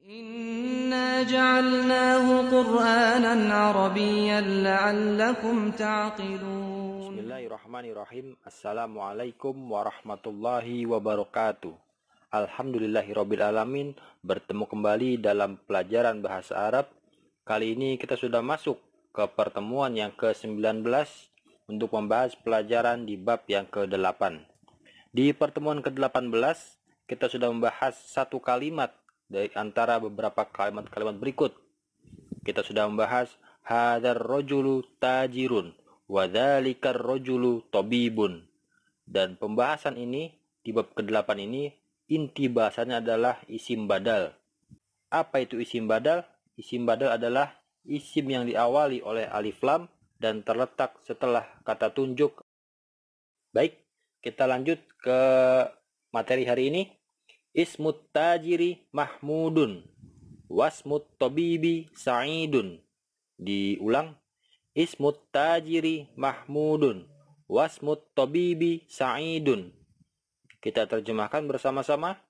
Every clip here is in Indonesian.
إنا جعلناه قرآنا عربيا لعلكم تعقلون. Bismillahirrahmanirrahim. Assalamualaikum warahmatullahi wabarakatuh. Alhamdulillahirabbil alamin. Bertemu kembali dalam pelajaran bahasa Arab. Kali ini kita sudah masuk ke pertemuan yang ke-19 untuk membahas pelajaran di bab yang ke-8. Di pertemuan ke-18 kita sudah membahas satu kalimat dari antara beberapa kalimat-kalimat berikut. Kita sudah membahas hadzal rajulu tajirun wa dzalikar rajulu tabibun. Dan pembahasan ini di bab ke-8 ini inti bahasanya adalah isim badal. Apa itu isim badal? Isim badal adalah isim yang diawali oleh alif lam dan terletak setelah kata tunjuk. Baik, kita lanjut ke materi hari ini. Ismut tajiri mahmudun wasmut tabibi sa'idun. Diulang. Ismut tajiri mahmudun wasmut tabibi sa'idun. Kita terjemahkan bersama-sama.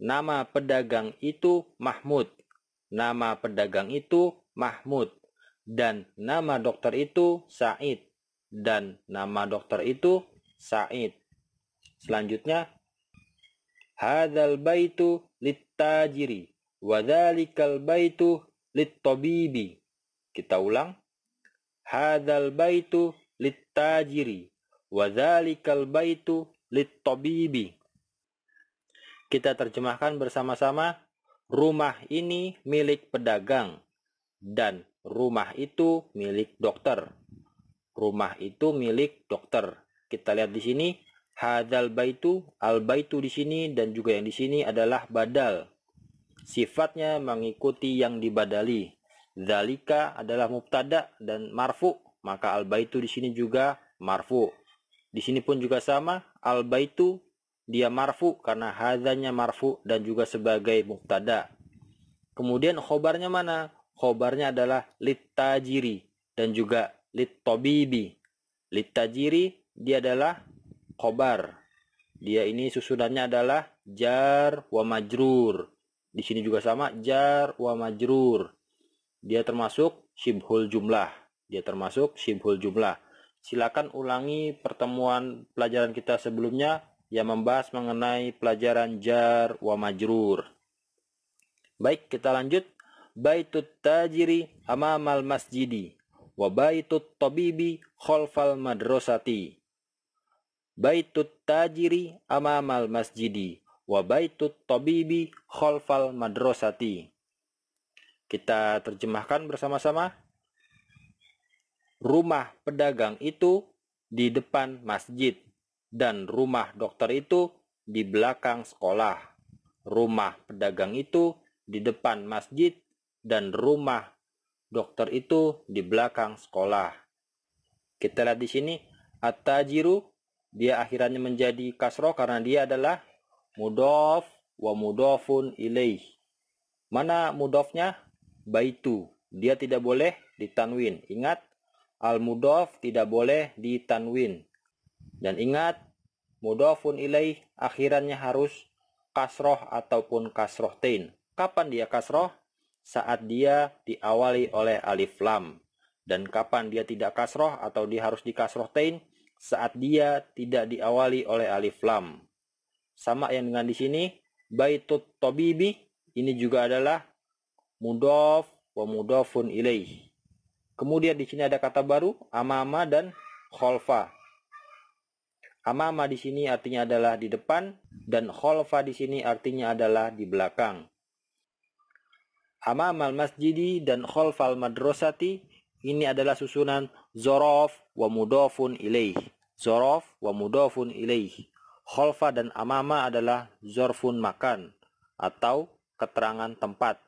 Nama pedagang itu Mahmud. Nama pedagang itu Mahmud. Dan nama dokter itu Sa'id. Dan nama dokter itu Sa'id. Selanjutnya, hadzal baitu lit-tajiri wa dzalikal baitu lit-tabibi. Kita ulang. Hadzal baitu lit-tajiri wa dzalikal baitu lit-tabibi. Kita terjemahkan bersama-sama. Rumah ini milik pedagang dan rumah itu milik dokter. Rumah itu milik dokter. Kita lihat di sini. Hadzal baitu, al baitu di sini dan juga yang di sini adalah badal. Sifatnya mengikuti yang dibadali. Dzalika adalah mubtada dan marfu, maka al baitu di sini juga marfu. Di sini pun juga sama, al baitu dia marfu karena hadzanya marfu dan juga sebagai mubtada. Kemudian khobarnya mana? Khobarnya adalah lit-tajiri dan juga lit-tabibi. Lit-tajiri dia adalah khobar. Dia ini susunannya adalah jar wa majrur. Di sini juga sama, jar wa majrur. Dia termasuk syibhul jumlah. Dia termasuk syibhul jumlah. Silakan ulangi pertemuan pelajaran kita sebelumnya yang membahas mengenai pelajaran jar wa majrur. Baik, kita lanjut. Baitut tajiri amamal masjidi wa baitut tabibi khalfal madrasati. Baitut tajiri amamal masjidi wa baitut tabibi khalfal madrasati. Kita terjemahkan bersama-sama. Rumah pedagang itu di depan masjid dan rumah dokter itu di belakang sekolah. Rumah pedagang itu di depan masjid dan rumah dokter itu di belakang sekolah. Kita lihat di sini at-tajiru dia akhirannya menjadi kasroh karena dia adalah mudhof wa mudhofun ilaih. Mana mudhofnya? Baitu. Dia tidak boleh ditanwin. Ingat, al-mudhof tidak boleh ditanwin. Dan ingat, mudhofun ilaih akhirannya harus kasroh ataupun kasrohtain. Kapan dia kasroh? Saat dia diawali oleh alif lam. Dan kapan dia tidak kasroh atau dia harus dikasrohtain? Saat dia tidak diawali oleh alif lam. Sama yang dengan di sini, baitut tabibi ini juga adalah mudhof wa mudhofun ilaih. Kemudian di sini ada kata baru amama dan khalfa. Amama di sini artinya adalah di depan dan khalfa di sini artinya adalah di belakang. Amamal masjidi dan khalfal madrasati ini adalah susunan zorof wa mudhofun ilaih. Zorof wa mudhofun ilaih. Khalfa dan amama adalah zorfun makan atau keterangan tempat.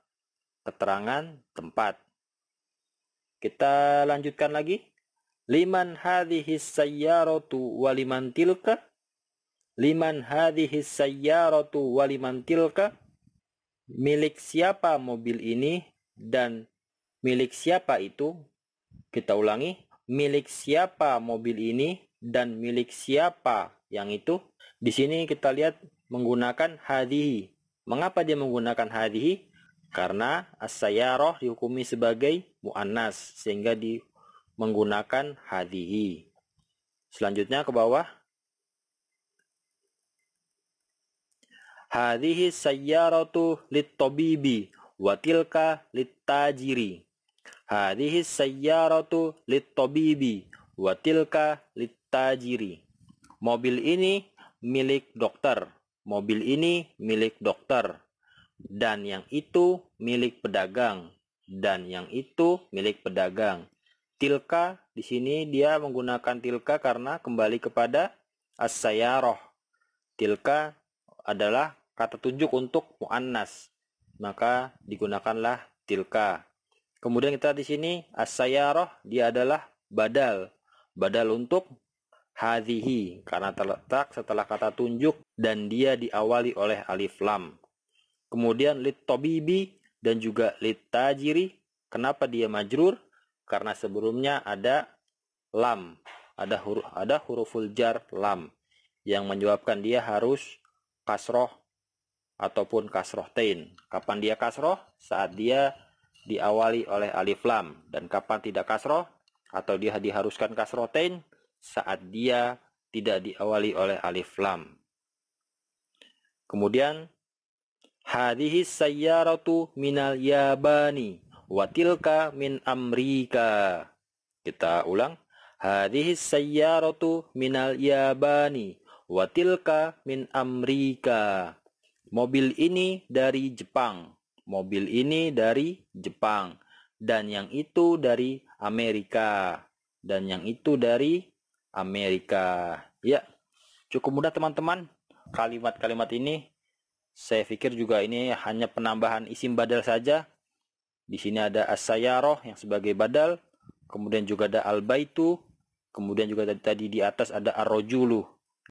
Keterangan tempat. Kita lanjutkan lagi. Liman hadhis sayyaratu wa liman tilka. Liman hadhis sayyaratu wa liman tilka. Milik siapa mobil ini dan milik siapa itu? Kita ulangi. Milik siapa mobil ini dan milik siapa yang itu? Di sini kita lihat menggunakan hadhihi. Mengapa dia menggunakan hadhihi? Karena as-sayyarah dihukumi sebagai mu'annas sehingga menggunakan hadhihi. Selanjutnya ke bawah. Hadhihi sayyaratu lit-tabibi wa tilka lit-tajiri. Hadhihi sayyaratu lit-tabibi wa tilka lit-tajiri. Mobil ini milik dokter. Mobil ini milik dokter. Dan yang itu milik pedagang. Dan yang itu milik pedagang. Tilka di sini dia menggunakan tilka karena kembali kepada as-sayyarah. Tilka adalah kata tunjuk untuk muannas, maka digunakanlah tilka. Kemudian kita di sini as-sayyarah dia adalah badal. Badal untuk hadhihi karena terletak setelah kata tunjuk dan dia diawali oleh alif lam. Kemudian lit-tabibi dan juga lit-tajiri. Kenapa dia majrur? Karena sebelumnya ada lam, ada huruful jar lam yang menyebabkan dia harus kasroh ataupun kasrohtain. Kapan dia kasroh? Saat dia diawali oleh alif lam. Dan kapan tidak kasroh atau dia diharuskan kasrohtain? Saat dia tidak diawali oleh alif lam. Kemudian hadhihi sayyaratu minal yabani wa tilka min Amrika. Kita ulang. Hadhihi sayyaratu minal yabani wa tilka min Amrika. Mobil ini dari Jepang. Mobil ini dari Jepang. Dan yang itu dari Amerika. Dan yang itu dari Amerika. Ya, cukup mudah teman-teman. Kalimat-kalimat ini saya pikir juga ini hanya penambahan isim badal saja. Di sini ada as-sayyarah yang sebagai badal, kemudian juga ada al-baitu, kemudian juga tadi di atas ada ar-rajulu.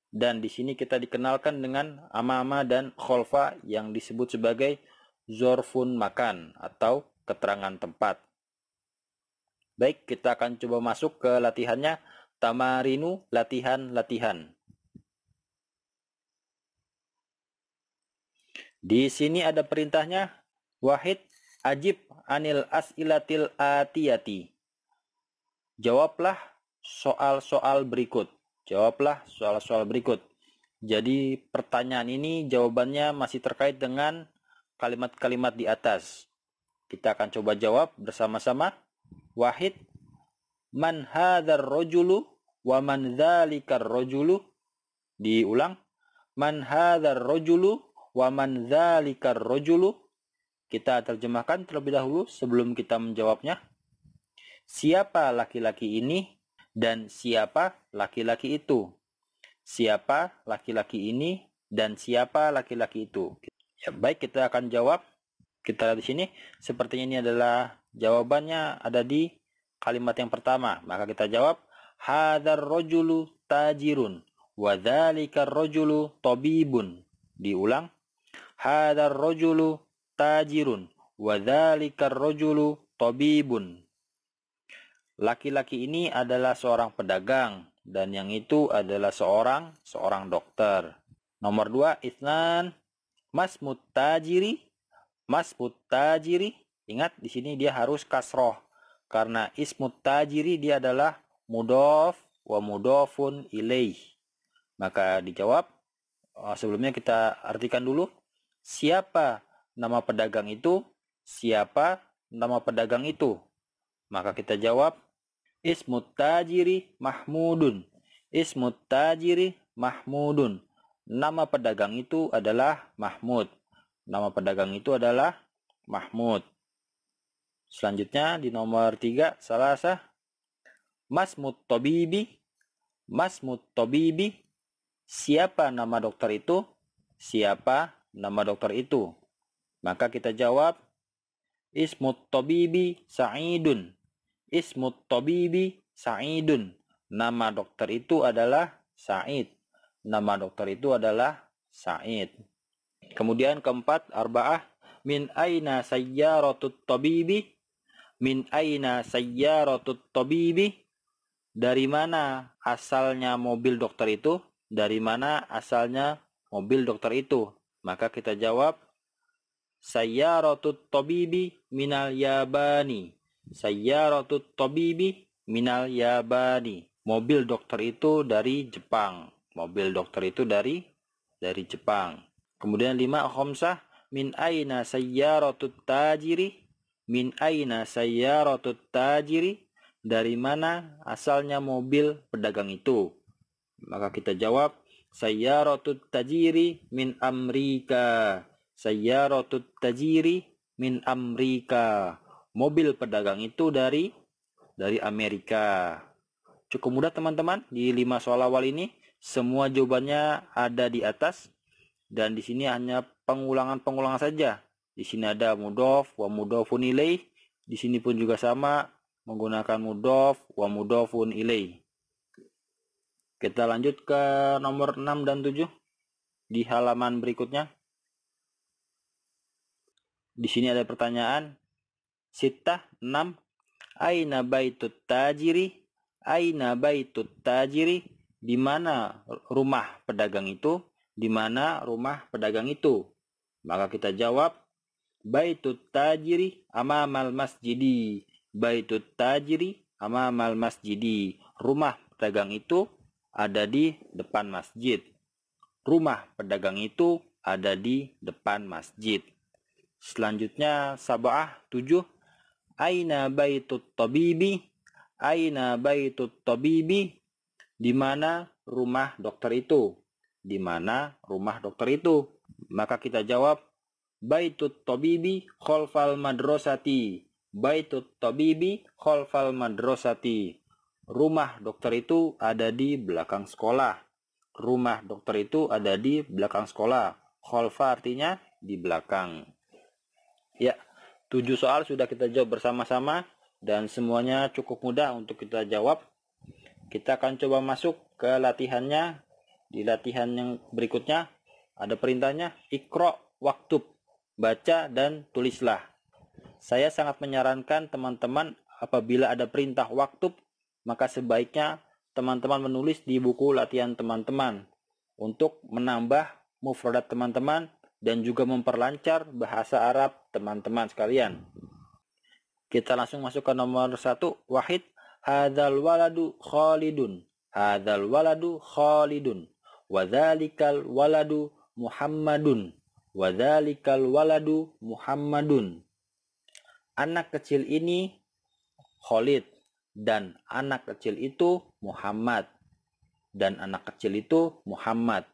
Dan di sini kita dikenalkan dengan ama-ama dan kholfa yang disebut sebagai zorfun makan atau keterangan tempat. Baik, kita akan coba masuk ke latihannya. Tamarinu, latihan-latihan. Di sini ada perintahnya. Wahid, ajib anil as'ilatil atiyati. Jawablah soal-soal berikut. Jawablah soal-soal berikut. Jadi pertanyaan ini jawabannya masih terkait dengan kalimat-kalimat di atas. Kita akan coba jawab bersama-sama. Wahid, man hadzal rajulu wa man dzalikar rajulu. Diulang. Man hadzal rajulu wa man dzalikar rajulu. Kita terjemahkan terlebih dahulu sebelum kita menjawabnya. Siapa laki-laki ini dan siapa laki-laki itu? Siapa laki-laki ini dan siapa laki-laki itu? Ya, baik, kita akan jawab. Kita lihat di sini. Sepertinya ini adalah jawabannya ada di kalimat yang pertama. Maka kita jawab. Hadzal rajulu tajirun wa dzalikar rajulu tabibun. Diulang. Hadzal rajulu tajirun wa dzalikar rajulu tabibun. Laki-laki ini adalah seorang pedagang dan yang itu adalah seorang dokter. Nomor 2, isnan masmut tajiri. Masmut tajiri, ingat di sini dia harus kasroh karena ismut tajiri dia adalah mudhof wa mudhofun ilaih. Maka dijawab. Sebelumnya kita artikan dulu. Siapa nama pedagang itu? Siapa nama pedagang itu? Maka kita jawab. Ismut tajiri Mahmudun. Ismut tajiri Mahmudun. Nama pedagang itu adalah Mahmud. Nama pedagang itu adalah Mahmud. Selanjutnya di nomor 3, Salasah. Masmut tabibi. Masmut tabibi. Siapa nama dokter itu? Siapa nama dokter itu? Maka kita jawab. Ismut tabibi Sa'idun. Ismut tabibi Sa'idun. Nama dokter itu adalah Sa'id. Nama dokter itu adalah Sa'id. Kemudian keempat, arba'ah. Min aina sayyaratut tabibi. Min aina sayyaratut tabibi. Dari mana asalnya mobil dokter itu? Dari mana asalnya mobil dokter itu? Maka kita jawab. Sayyaratut tabibi minal yabani. Sayyaratut tabibi minal yabani. Mobil dokter itu dari Jepang. Mobil dokter itu dari Jepang. Kemudian 5 khamsah, min aina sayyaratut tajiri? Min aina sayyaratut tajiri? Dari mana asalnya mobil pedagang itu? Maka kita jawab, sayyaratut tajiri min Amerika. Sayyaratut tajiri min Amerika. Mobil pedagang itu dari Amerika. Cukup mudah teman-teman, di 5 soal awal ini semua jawabannya ada di atas, dan di sini hanya pengulangan-pengulangan saja. Di sini ada mudhof wa mudhofun ilaih, di sini pun juga sama menggunakan mudhof wa mudhofun ilaih. Kita lanjut ke nomor 6 dan 7 di halaman berikutnya. Di sini ada pertanyaan Sittah 6. Aina baitut tajiri? Aina baitut tajiri? Di mana rumah pedagang itu? Di mana rumah pedagang itu? Maka kita jawab, baitut tajiri amamal masjidi. Baitut tajiri amamal masjidi. Rumah pedagang itu ada di depan masjid. Rumah pedagang itu ada di depan masjid. Selanjutnya sab'ah 7. Aina baitut tabibi? Aina baitut tabibi? Di mana rumah dokter itu? Di mana rumah dokter itu? Maka kita jawab, baitut tabibi khalfal madrasati. Baitut tabibi khalfal madrasati. Rumah dokter itu ada di belakang sekolah. Rumah dokter itu ada di belakang sekolah. Khalfa artinya di belakang. Ya, 7 soal sudah kita jawab bersama-sama dan semuanya cukup mudah untuk kita jawab. Kita akan coba masuk ke latihannya. Di latihan yang berikutnya ada perintahnya, Iqra waktub, baca dan tulislah. Saya sangat menyarankan teman-teman apabila ada perintah waktub, maka sebaiknya teman-teman menulis di buku latihan teman-teman untuk menambah mufradat teman-teman dan juga memperlancar bahasa Arab teman-teman sekalian. Kita langsung masuk ke nomor 1. Wahid, hadzal waladu Khalidun. Hadzal waladu Khalidun. Wadzalikal waladu Muhammadun. Wadzalikal waladu Muhammadun. Anak kecil ini Khalid dan anak kecil itu Muhammad. Dan anak kecil itu Muhammad.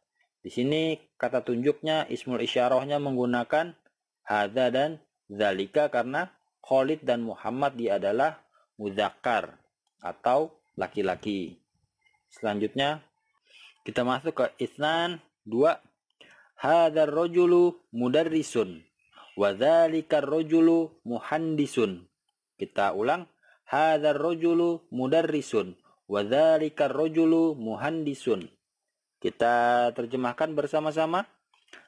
Di sini kata tunjuknya ismul isyarahnya menggunakan hadza dan zalika karena Khalid dan Muhammad dia adalah mudzakkar atau laki-laki. Selanjutnya kita masuk ke isnan 2. Hadzal rajulu mudarrisun wa dzalikar rajulu muhandisun. Kita ulang, hadzal rajulu mudarrisun wa dzalikar rajulu muhandisun. Kita terjemahkan bersama-sama.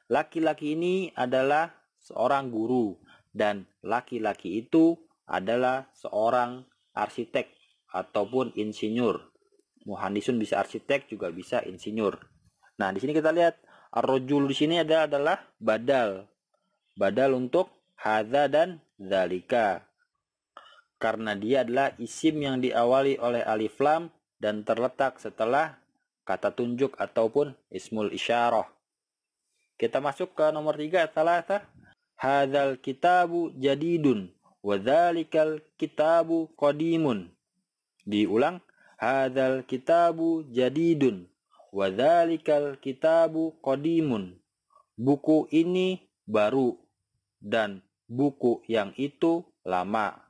Laki-laki ini adalah seorang guru dan laki-laki itu adalah seorang arsitek ataupun insinyur. Muhandisun bisa arsitek juga bisa insinyur. Nah, di sini kita lihat ar-rajul di sini adalah badal. Badal untuk hadza dan zalika. Karena dia adalah isim yang diawali oleh alif lam dan terletak setelah kata tunjuk ataupun ismul isyarah. Kita masuk ke nomor 3, salasa. Hadzal kitabu jadidun wa dzalikal kitabu qadimun. Diulang, hadzal kitabu jadidun wa dzalikal kitabu qadimun. Buku ini baru dan buku yang itu lama.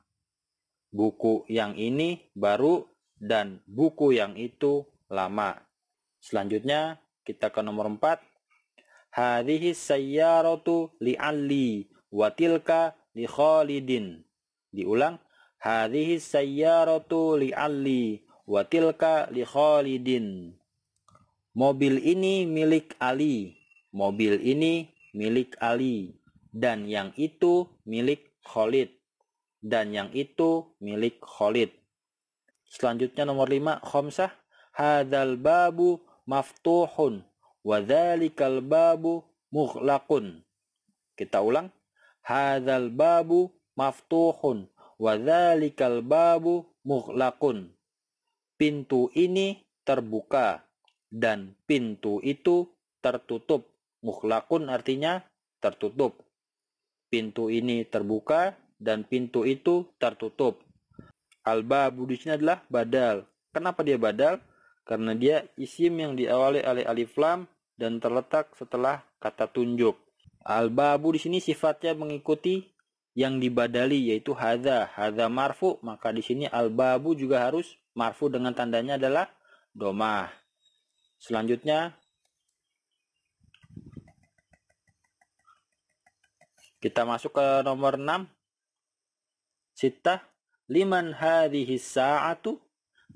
Buku yang ini baru dan buku yang itu lama. Selanjutnya kita ke nomor 4. Hadhihi sayyaratu li'alli wa tilka li Khalidin. Diulang. Hadhihi sayyaratu li'alli wa tilka li Khalidin. Mobil ini milik Ali. Mobil ini milik Ali. Dan yang itu milik Khalid. Dan yang itu milik Khalid. Selanjutnya nomor 5. Khamsah. Hadzal babu maftuhun wa dzalikal babu mughlaqun. Kita ulang. hadzal babu maftuhun wa dzalikal babu mughlaqun. Pintu ini terbuka dan pintu itu tertutup. Mughlaqun artinya tertutup. Pintu ini terbuka dan pintu itu tertutup. Al-babu di sini adalah badal. Kenapa dia badal? Karena dia isim yang diawali oleh alif lam dan terletak setelah kata tunjuk. Al-babu di sini sifatnya mengikuti yang dibadali, yaitu hadza. Hadza marfu, maka di sini al-babu juga harus marfu dengan tandanya adalah domah. Selanjutnya kita masuk ke nomor 6. Sittah, liman hadhihi sa'atu?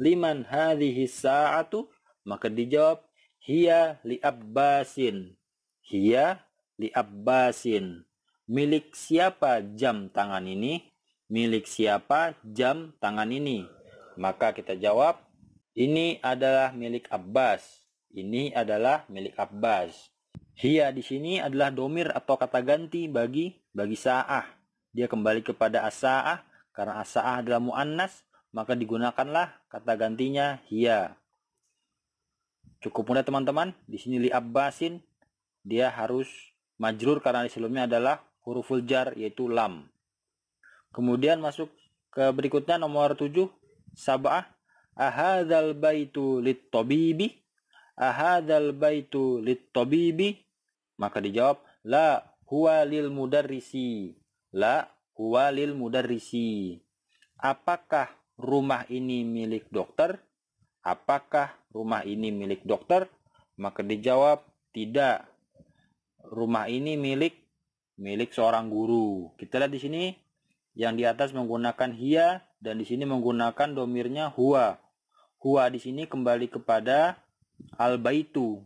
Liman hadhihi sa'atu? Maka dijawab hiya li Abbasin. Hiya li Abbasin. Milik siapa jam tangan ini? Milik siapa jam tangan ini? Maka kita jawab ini adalah milik Abbas. Ini adalah milik Abbas. Hiya di sini adalah domir atau kata ganti bagi sa'ah. Dia kembali kepada as-sa'ah karena as-sa'ah adalah muannas, maka digunakanlah kata gantinya hiya. Cukup mudah teman-teman. Di sini li Abbasin dia harus majrur karena di sebelumnya adalah huruful jar yaitu lam. Kemudian masuk ke berikutnya nomor 7. Sab'ah, ahadzal baitu lit-tabibi? Ahadzal baitu lit-tabibi? Maka dijawab la huwa lil mudarrisi. La huwa lil mudarrisi. Apakah rumah ini milik dokter? Apakah rumah ini milik dokter? Maka dijawab tidak. Rumah ini milik seorang guru. Kita lihat di sini yang di atas menggunakan hiya dan di sini menggunakan domirnya huwa. Huwa di sini kembali kepada al-baitu.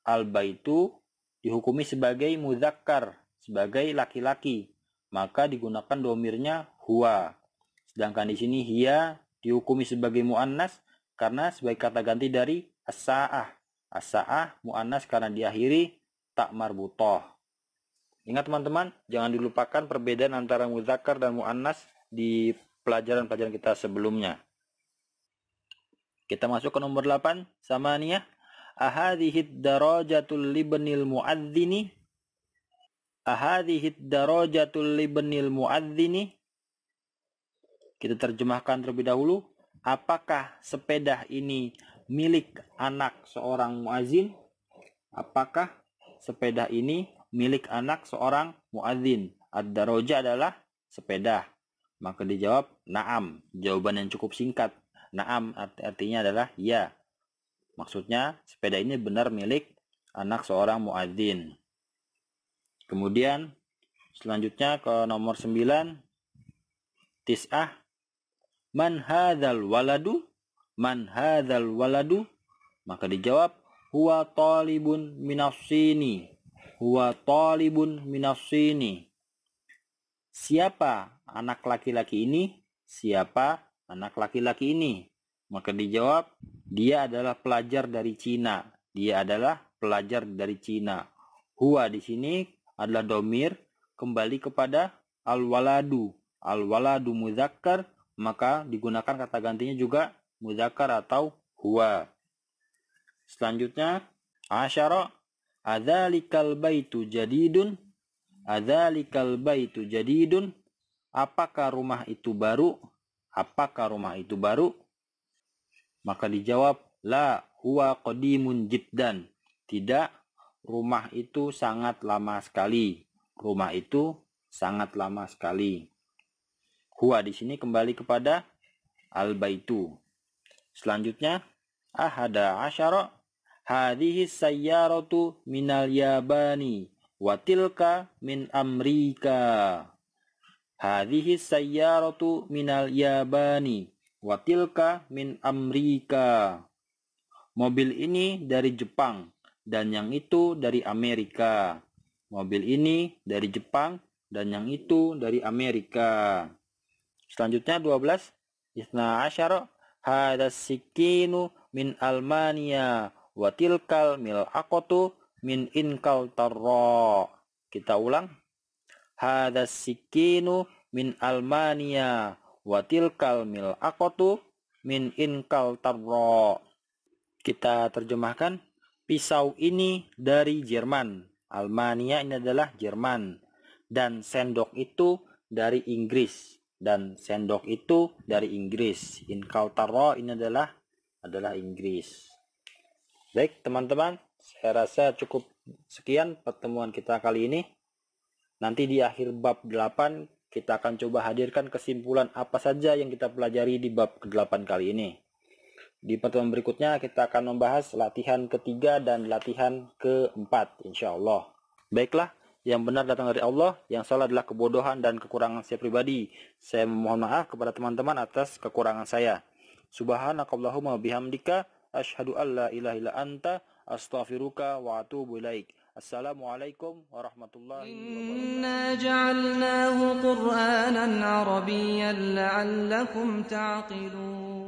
Al-baitu dihukumi sebagai muzakkar, sebagai laki-laki. Maka digunakan domirnya huwa. Sedangkan di sini hiya dihukumi sebagai muannas karena sebagai kata ganti dari as-sa'ah. As-sa'ah muannas karena diakhiri tak marbutoh. Ingat teman-teman, jangan dilupakan perbedaan antara muzakkar dan muannas di pelajaran-pelajaran kita sebelumnya. Kita masuk ke nomor 8, samaniyah. Ahadhihid darajatul libnil muadzini? Ahadhihid darajatul libnil muadzini? Kita terjemahkan terlebih dahulu. Apakah sepeda ini milik anak seorang muazin? Apakah sepeda ini milik anak seorang muadzin? Ad-daraja adalah sepeda. Maka dijawab na'am. Jawaban yang cukup singkat. Na'am artinya adalah ya. Maksudnya sepeda ini benar milik anak seorang muadzin. Kemudian selanjutnya ke nomor 9. Tis'ah. Man hadzal waladu? Man hadzal waladu? Maka dijawab huwa talibun minassini. Huwa talibun minassini. Siapa anak laki-laki ini? Siapa anak laki-laki ini? Maka dijawab dia adalah pelajar dari Cina. Dia adalah pelajar dari Cina. Huwa di sini adalah domir kembali kepada al-waladu. Al-waladu muzakkar, maka digunakan kata gantinya juga muzakkar atau huwa. Selanjutnya, asyara, adzalikal baitu jadidun? Adzalikal baitu jadidun? Apakah rumah itu baru? Apakah rumah itu baru? Maka dijawab la huwa qadimun jiddan. Tidak, rumah itu sangat lama sekali. Rumah itu sangat lama sekali. Huwa di sini kembali kepada al-baitu. Selanjutnya, ahada asyara, hadhihi sayyaratu minal yabani wa tilka min Amrika. Hadhihi sayyaratu minal yabani wa tilka min Amrika. Mobil ini dari Jepang dan yang itu dari Amerika. Mobil ini dari Jepang dan yang itu dari Amerika. Selanjutnya 12. Isna asyara, hadas sikinu min Almania wa tilkal mil'aqatu min Inkaltarra. Kita ulang. Hadas sikinu min Almania wa tilkal mil'aqatu min inkal tarro. Kita terjemahkan, pisau ini dari Jerman. Almania ini adalah Jerman. Dan sendok itu dari Inggris. Dan sendok itu dari Inggris. Inkal tarro ini adalah Inggris. Baik teman-teman, saya rasa cukup sekian pertemuan kita kali ini. Nanti di akhir bab 8 kita akan coba hadirkan kesimpulan apa saja yang kita pelajari di bab ke-8 kali ini. Di pertemuan berikutnya kita akan membahas latihan ketiga dan latihan keempat, insya Allah. Baiklah, yang benar datang dari Allah, yang salah adalah kebodohan dan kekurangan saya pribadi. Saya memohon maaf kepada teman-teman atas kekurangan saya. Subhanakallahumma bihamdika asyhadu alla ilaha illa anta astaghfiruka wa atubu ilaik. Assalamualaikum warahmatullahi wabarakatuh. إنا جعلناه قرآنا عربيا لعلكم تعقلون